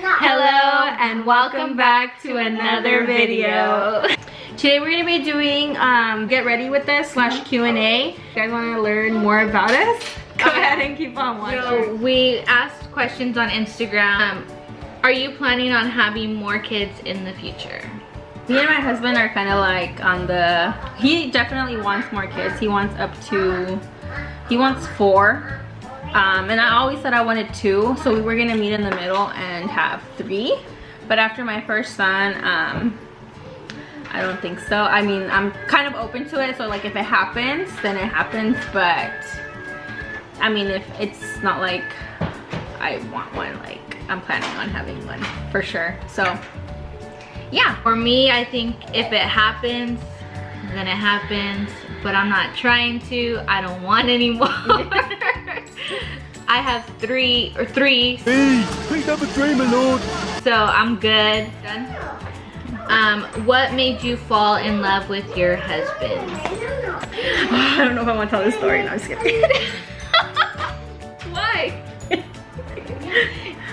Hello and welcome back to another video. Today we're going to be doing get ready with us / Q&A. If you guys want to learn more about us, go ahead and keep on watching. So we asked questions on Instagram. Are you planning on having more kids in the future? Me and my husband are kind of like on the, he definitely wants more kids. He wants 4. And I always said I wanted 2, so we were gonna meet in the middle and have 3. But after my first son, I don't think so. I mean, I'm kind of open to it, so like if it happens, then it happens. But I mean, if it's not like I want one, like I'm planning on having one for sure. So yeah, for me, I think if it happens, then it happens. But I'm not trying to. I don't want any more. I have 3. Please have a dream, my lord. So I'm good. Done. What made you fall in love with your husband? I don't know if I want to tell this story. No, I'm just kidding. Why?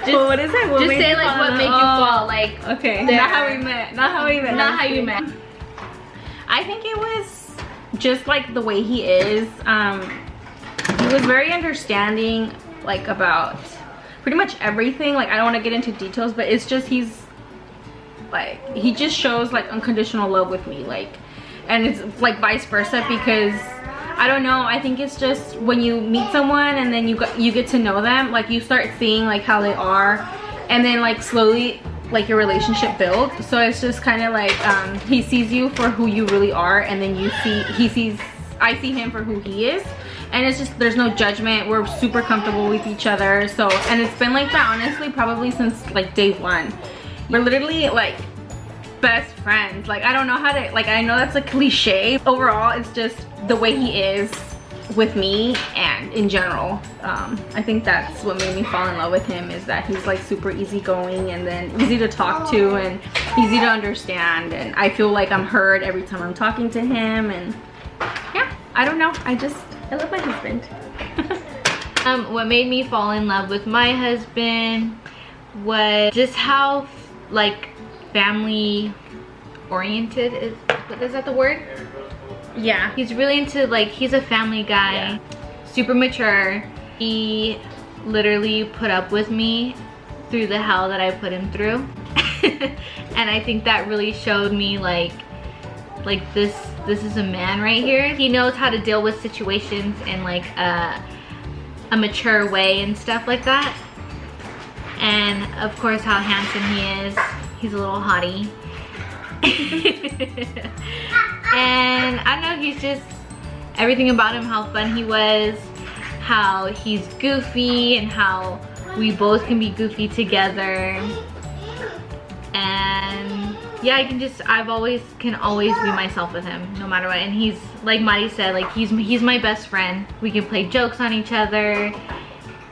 Well, what is it? What just say like what made you fall. Like okay, there. not how we met. Not how we met. Not how you met. I think it was just like the way he is. He was very understanding, like about pretty much everything. Like I don't want to get into details, but it's just he's like, he just shows like unconditional love with me, like, and it's like vice versa, because I don't know, I think it's just when you meet someone and then you get to know them, like you start seeing like how they are, and then like slowly like your relationship builds. So it's just kind of like he sees you for who you really are, and then I see him for who he is, and it's just, there's no judgment. We're super comfortable with each other. So, and it's been like that honestly probably since like day 1. We're literally like best friends. Like I don't know how to, like I know that's a cliche. Overall, it's just the way he is with me and in general. I think that's what made me fall in love with him, is that he's like super easygoing, and then easy to talk to and easy to understand, and I feel like I'm heard every time I'm talking to him. And yeah, I don't know, I love my husband. What made me fall in love with my husband was just how like family oriented is that the word? Yeah, he's really into, like, he's a family guy. Yeah. Super mature. He literally put up with me through the hell that I put him through. And I think that really showed me like this is a man right here. He knows how to deal with situations in like a mature way and stuff like that. And of course how handsome he is. He's a little hottie. And I don't know, he's just, everything about him, how fun he was, how he's goofy, and how we both can be goofy together. And yeah, I can always be myself with him no matter what. And he's, like Mari said, like he's my best friend. We can play jokes on each other,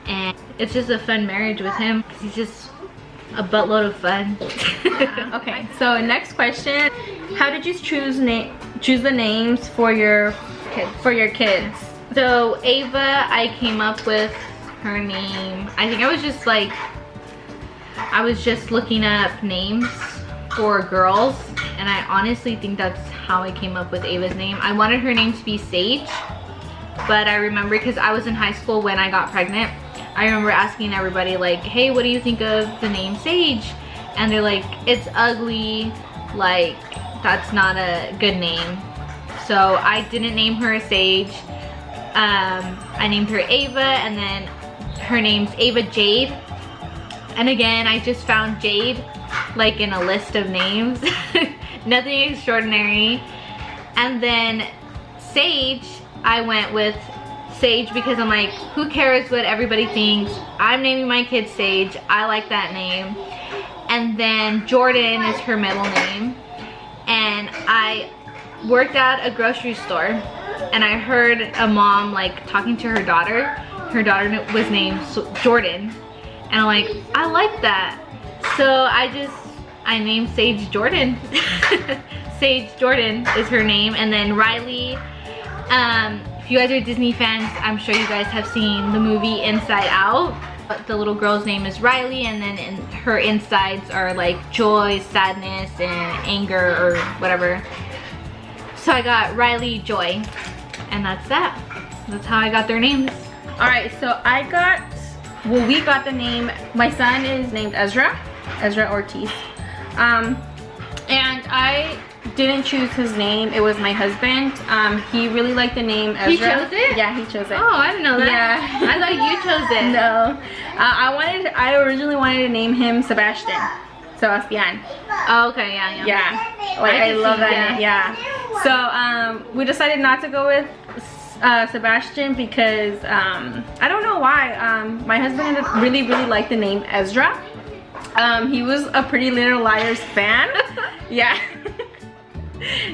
and it's just a fun marriage with him because he's just a buttload of fun. Okay, so next question, how did you choose the names for your kids? So Ava, I came up with her name. I think I was just looking up names for girls, and I honestly think that's how I came up with Ava's name. I wanted her name to be Sage, but I remember because I was in high school when I got pregnant, I remember asking everybody like, hey, what do you think of the name Sage? And they're like, it's ugly, like that's not a good name. So I didn't name her Sage. I named her Ava, and then her name's Ava Jade. And again, I just found Jade like in a list of names. Nothing extraordinary. And then Sage, I went with Sage because I'm like, who cares what everybody thinks? I'm naming my kid Sage. I like that name. And then Jordan is her middle name. And I worked at a grocery store, and I heard a mom like talking to her daughter. Her daughter was named Jordan, and I'm like, I like that. So I named Sage Jordan. Sage Jordan is her name. And then Riley, if you guys are Disney fans, I'm sure you guys have seen the movie Inside Out. The little girl's name is Riley, and then her insides are like joy, sadness, and anger, or whatever. So I got Riley, Joy, and that's that. That's how I got their names. All right, so we got the name. My son is named Ezra Ortiz, and I didn't choose his name. It was my husband. He really liked the name Ezra. He chose it? Yeah, he chose it. Oh, I didn't know that. Yeah. I thought you chose it. No, I originally wanted to name him Sebastian. Oh, okay, yeah. Yeah, like I love that name. Yeah. So we decided not to go with Sebastian because I don't know why. My husband really liked the name Ezra. He was a Pretty Little Liars fan. Yeah.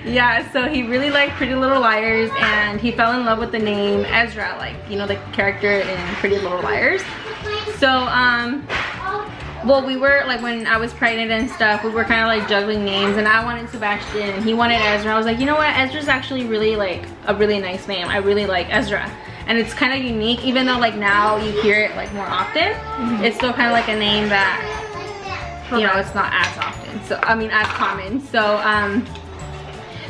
Yeah, so he really liked Pretty Little Liars, and he fell in love with the name Ezra, like, you know, the character in Pretty Little Liars. So well, we were like, when I was pregnant and stuff, we were kind of like juggling names, and I wanted Sebastian and he wanted Ezra. I was like, you know what, Ezra's actually really like a really nice name. I really like Ezra, and it's kind of unique, even though like now you hear it like more often. It's still kind of like a name that, you know, it's not as often, so I mean as common.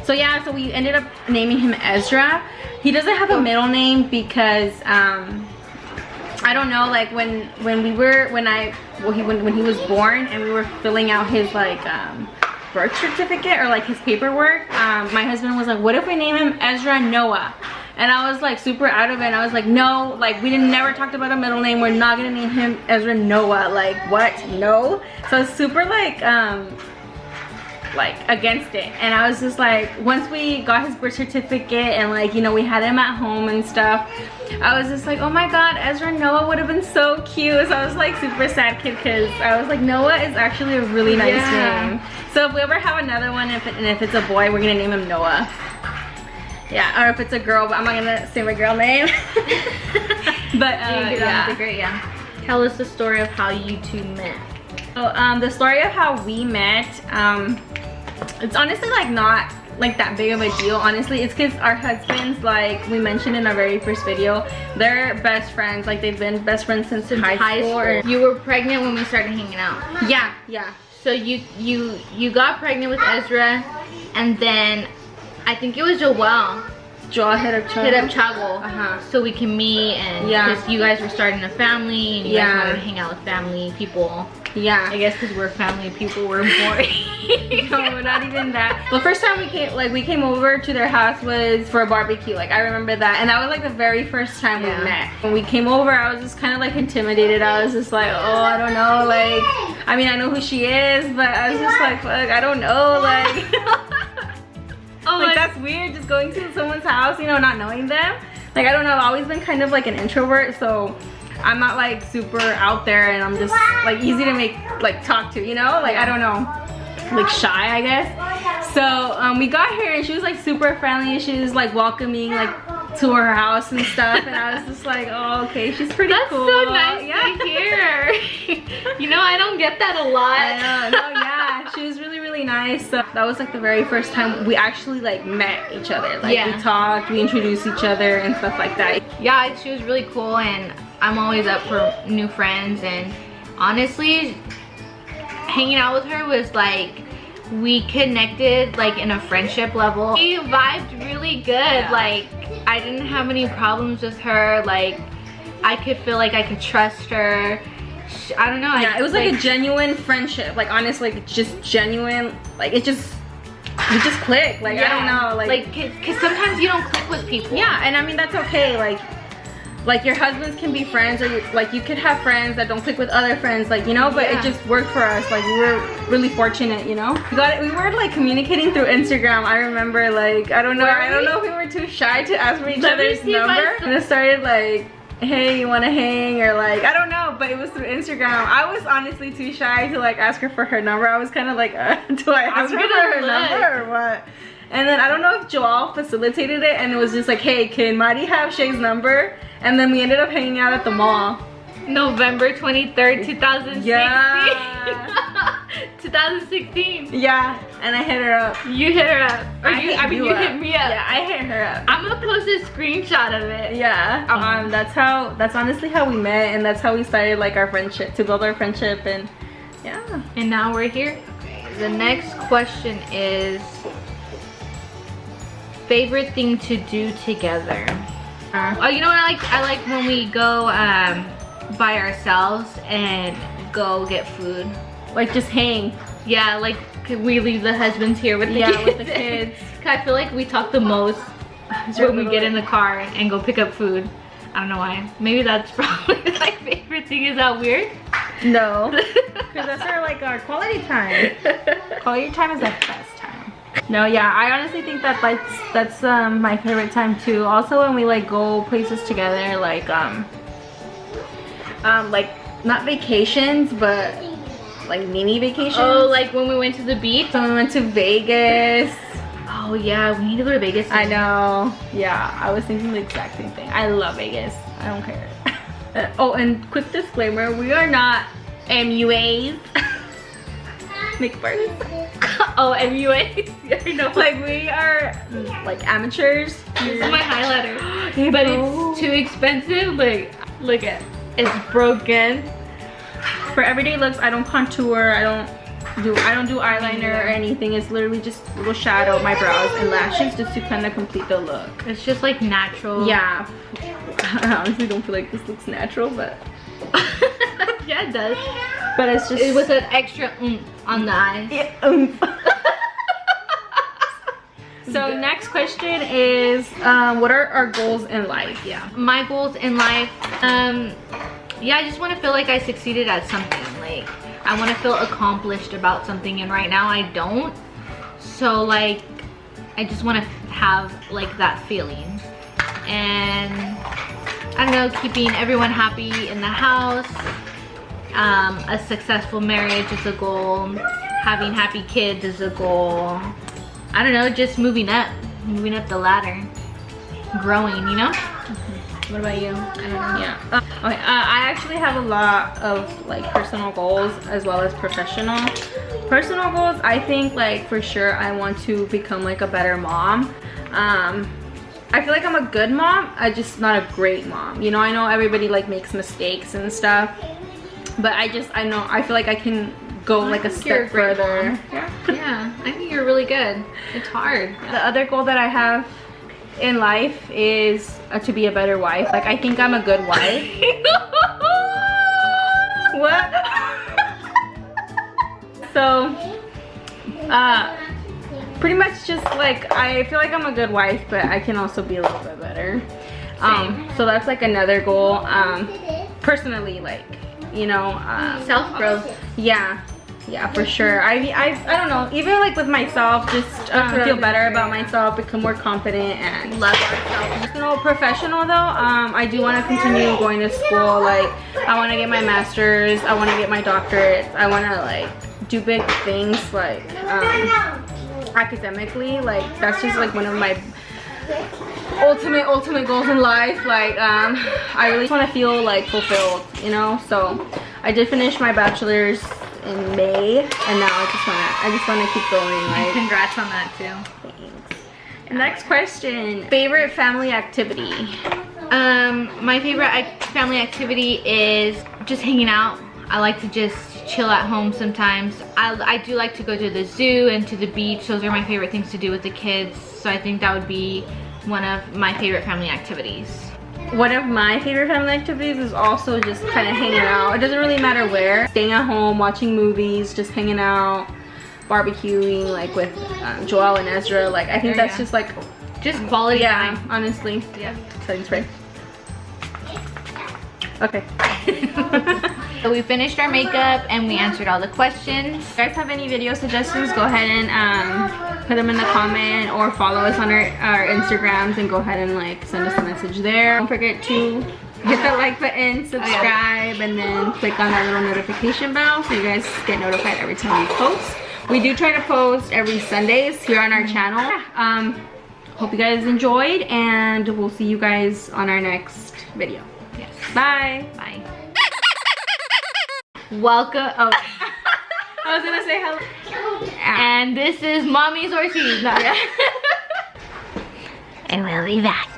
So yeah, so we ended up naming him Ezra. He doesn't have a middle name because I don't know, like when he was born and we were filling out his like birth certificate or like his paperwork, my husband was like, what if we name him Ezra Noah? And I was like super out of it, and I was like, no, like we never talked about a middle name. We're not gonna name him Ezra Noah. Like what? No. So I was super like against it, and I was just like, once we got his birth certificate and like, you know, we had him at home and stuff, I was just like, oh my god, Ezra Noah would have been so cute. So I was like super sad kid, because I was like, Noah is actually a really nice name. So if we ever have another one, and if it's a boy, we're gonna name him Noah. Yeah, or if it's a girl, but I'm not gonna say my girl name. But yeah. Tell us the story of how you two met. So the story of how we met, it's honestly like not like that big of a deal. Honestly, it's because our husbands, like we mentioned in our very first video, they're best friends. Like they've been best friends since high school. You were pregnant when we started hanging out. Yeah. So you got pregnant with Ezra, and then I think it was Joel hit up Chago, so we can meet, and because you guys were starting a family and you guys wanted to hang out with family people. Yeah, I guess because we're family people, we're boring. No, not even that. The first time we came over to their house was for a barbecue. Like I remember that, and that was like the very first time we met. When we came over, I was just kind of like intimidated. I was just like, oh, I don't know, like, I mean, I know who she is, but I was just like, fuck, I don't know, like. Oh, like that's weird, just going to someone's house, you know, not knowing them. Like I don't know, I've always been kind of like an introvert, so I'm not like super out there, and I'm just like easy to talk to, you know, like I don't know, like shy, I guess. So we got here, and she was like super friendly. She was like welcoming like to her house and stuff, and I was just like, oh, okay, she's pretty cool. That's so nice to hear. You know, I don't get that a lot. I know. No, yeah, she was really nice. So that was like the very first time we actually like met each other. Like we talked, we introduced each other and stuff like that. Yeah, she was really cool, and I'm always up for new friends, and honestly, hanging out with her was like, we connected like in a friendship level. We vibed really good. Like I didn't have any problems with her. Like I could feel like I could trust her. I don't know. Yeah, it was like a genuine friendship. Like honestly, like, just genuine. Like we just click. Like I don't know. Like cause sometimes you don't click with people. Yeah, and I mean that's okay. Like your husbands can be friends, or you could have friends that don't click with other friends, like, you know, but it just worked for us. Like we were really fortunate, you know. We were like communicating through Instagram. I remember, like, I don't know if we were too shy to ask for each other's number, and it started like, hey, you want to hang, or like, I don't know, but it was through Instagram. I was honestly too shy to like ask her for her number. I was kind of like, do I ask her for her number or what? And then I don't know if Joel facilitated it, and it was just like, hey, can Mari have Shay's number? And then we ended up hanging out at the mall. November 23rd, 2016. Yeah. 2016. Yeah. and I hit her up. You hit her up. Or I you hit hit me up. Yeah, I hit her up. I'm gonna post a screenshot of it. Yeah. That's honestly how we met, and that's how we started like our friendship, to build our friendship, and yeah. And now we're here. Okay, the next question is favorite thing to do together. Oh, you know what I like? I like when we go by ourselves and go get food. Like just hang. Yeah, like we leave the husbands here with the kids. With the kids. I feel like we talk the most when we get in the car and go pick up food. I don't know why. Maybe that's probably my favorite thing. Is that weird? No. Because that's our quality time. Quality time is the best time. No, yeah, I honestly think that that's my favorite time too. Also when we like go places together, like not vacations, but like mini vacations. Oh, like when we went to the beach? When we went to Vegas. Oh yeah, we need to go to Vegas. I know. Yeah, I was thinking the exact same thing. I love Vegas. I don't care. Oh, and quick disclaimer, we are not MUAs. McBurgers. Oh, MUAs? Yeah, no. Like we are like amateurs. This is my highlighter. But it's too expensive. Like, look at it's broken. For everyday looks, I don't contour, I don't do eyeliner or anything. It's literally just a little shadow, my brows and lashes, just to kind of complete the look. It's just like natural. Yeah. I honestly don't feel like this looks natural, but yeah, it does. But it's just with an extra oomph on the eyes. Yeah, oomph. So next question is, what are our goals in life? Yeah, my goals in life, yeah, I just want to feel like I succeeded at something. Like I want to feel accomplished about something, and right now I don't. So like I just want to have like that feeling, and I don't know, keeping everyone happy in the house. A successful marriage is a goal. Having happy kids is a goal. I don't know, just moving up the ladder, growing, you know. What about you? I don't know. Yeah. Okay. I actually have a lot of like personal goals as well as professional. Personal goals, I think like for sure I want to become like a better mom. I feel like I'm a good mom. I'm just not a great mom. You know, I know everybody like makes mistakes and stuff, but I feel like I can go like a step further. Yeah, I think you're really good. It's hard. The other goal that I have in life is to be a better wife. Like I think I'm a good wife. What? So pretty much just like I feel like I'm a good wife, but I can also be a little bit better. So that's like another goal. Personally, like, you know, self-growth. Yeah, for sure. I don't know, even like with myself, just feel better about myself, become more confident, and love ourselves. You know, professional though, I do want to continue going to school. Like I want to get my master's, I want to get my doctorate, I want to like do big things like academically. Like that's just like one of my ultimate goals in life. Like I really want to feel like fulfilled, you know. So I did finish my bachelor's in May, and now I just want to keep going. Like, congrats on that too. Thanks. Yeah. Next question: favorite family activity? My favorite family activity is just hanging out. I like to just chill at home sometimes. I do like to go to the zoo and to the beach. Those are my favorite things to do with the kids. So I think that would be one of my favorite family activities. One of my favorite family activities is also just kind of hanging out. It doesn't really matter where. Staying at home, watching movies, just hanging out, barbecuing, like with Joel and Ezra. Like I think that's just like quality time. time. Honestly. Yeah. Setting spray. Okay. So we finished our makeup and we answered all the questions. If you guys have any video suggestions, go ahead and put them in the comment, or follow us on our Instagrams and go ahead and like send us a message there. Don't forget to hit that like button, subscribe, and then click on that little notification bell so you guys get notified every time we post. We do try to post every Sundays here on our channel. Hope you guys enjoyed, and we'll see you guys on our next video. Yes. Bye. Bye. Welcome. Oh. I was gonna say hello. And this is Mommy's Ortiz. No. And we'll be back.